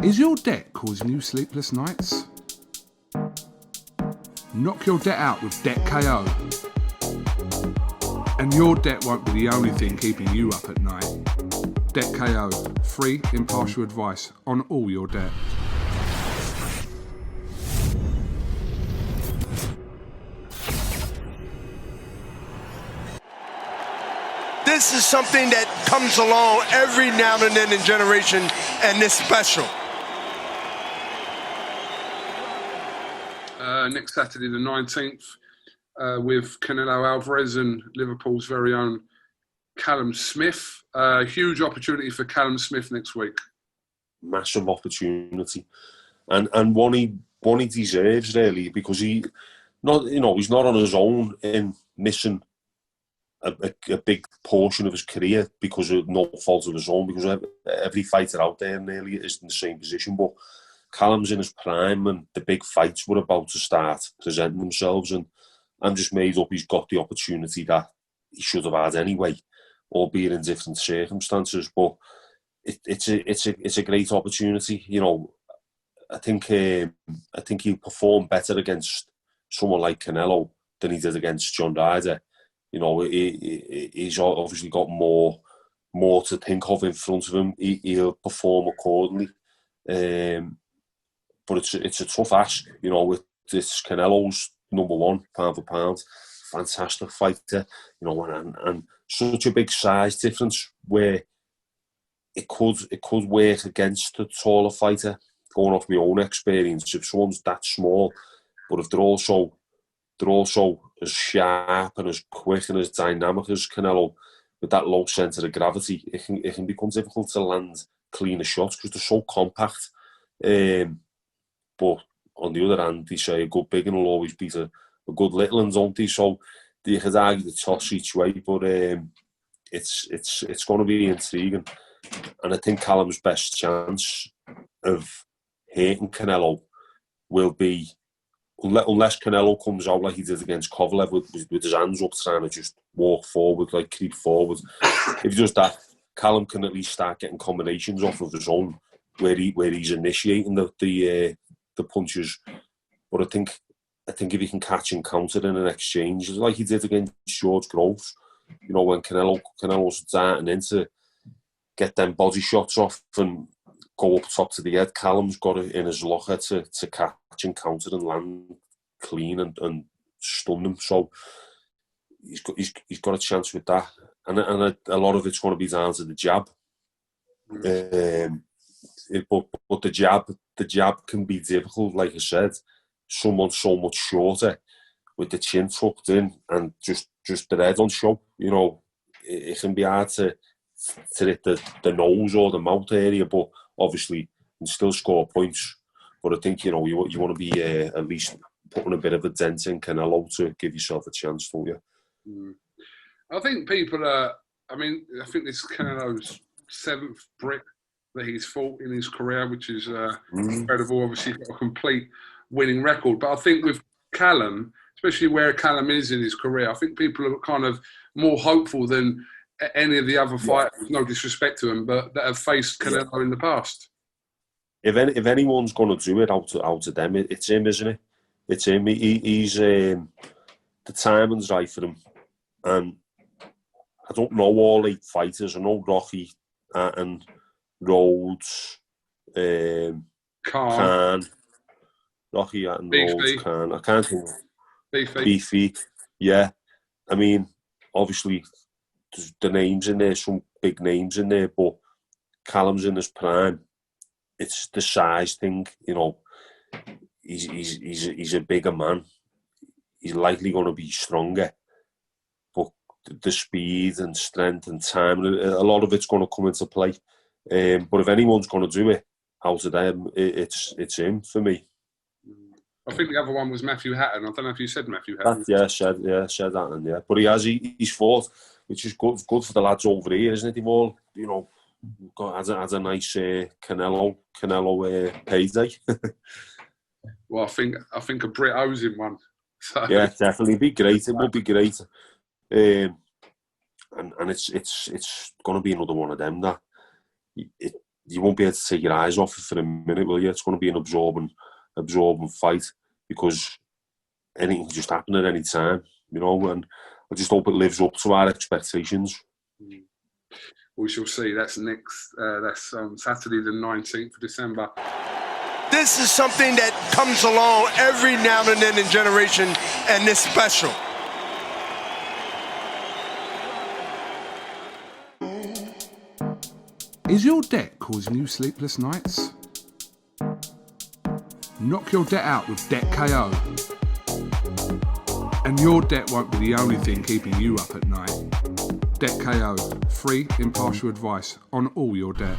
Is your debt causing you sleepless nights? Knock your debt out with Debt KO. And your debt won't be the only thing keeping you up at night. Debt KO. Free, impartial advice on all your debt. This is something that comes along every now and then in generation, and it's special. Next Saturday the 19th with Canelo Alvarez and Liverpool's very own Callum Smith. Huge opportunity for Callum Smith next week. Massive opportunity, and one he deserves really, because he's not on his own in missing a big portion of his career because of no fault of his own, because every fighter out there nearly is in the same position. But Callum's in his prime and the big fights were about to start presenting themselves, and I'm just made up he's got the opportunity that he should have had anyway, albeit in different circumstances. But it's a great opportunity. You know, I think he'll perform better against someone like Canelo than he did against John Ryder. You know, he's obviously got more to think of in front of him. He'll perform accordingly. But it's a tough ask. You know, with this Canelo's number one, pound for pound, fantastic fighter. You know, and such a big size difference where it could work against a taller fighter. Going off my own experience, if someone's that small, but if they're also as sharp and as quick and as dynamic as Canelo, with that low centre of gravity, it can become difficult to land cleaner shots because they're so compact. But on the other hand, they say a good big one will always beat a good little one, don't they? So you could argue the toss each way, but it's going to be intriguing. And I think Callum's best chance of hitting Canelo will be, unless Canelo comes out like he did against Kovalev with his hands up trying to just walk forward, like creep forward. If he does that, Callum can at least start getting combinations off of his own where he's initiating the punches. But I think if he can catch and counter in an exchange, like he did against George Groves, you know, when Canelo's darting in to get them body shots off and go up top to the head, Callum's got it in his locker to catch and counter and land clean and stun them. So he's got a chance with that, and a lot of it's going to be down to the jab. But the jab can be difficult, like I said. Someone so much shorter with the chin tucked in and just the head on show. You know, it can be hard to hit the nose or the mouth area, but obviously you can still score points. But I think, you know, you want to be at least putting a bit of a dent in Canelo to give yourself a chance, don't you? I think people are, I think this Canelo's 7th Brit that he's fought in his career, which is incredible. Obviously, he's got a complete winning record. But I think with Callum, especially where Callum is in his career, I think people are kind of more hopeful than any of the other fighters, no disrespect to him, but that have faced Canelo in the past. If anyone's going to do it out of them, it's him, isn't it? It's him. He's the timing's right for him. And I don't know all 8 fighters. I know Rocky and Rhodes, Khan, Rocky and Rhodes, Khan. I can't think. Beefy. Yeah. I mean, obviously, there's the names in there, some big names in there, but Callum's in his prime. It's the size thing, you know. He's a bigger man. He's likely going to be stronger, but the speed and strength and time, a lot of it's going to come into play. But if anyone's going to do it out of them, it's him for me. I think the other one was Matthew Hatton. I don't know if you said Matthew Hatton. Said Hatton, yeah. But he's fought, which is good for the lads over here, isn't it? They've all, you know, had a nice Canelo payday. Well, I think a Brit owes him one. So. Yeah, definitely. It'd be great. It would be great. And it's going to be another one of them that you won't be able to take your eyes off it for a minute, will you? It's going to be an absorbing fight, because anything can just happen at any time, you know, and I just hope it lives up to our expectations. We shall see. That's that's on Saturday the 19th of December. This is something that comes along every now and then in generation, and it's special. Is your debt causing you sleepless nights? Knock your debt out with Debt KO. And your debt won't be the only thing keeping you up at night. Debt KO, free impartial advice on all your debt.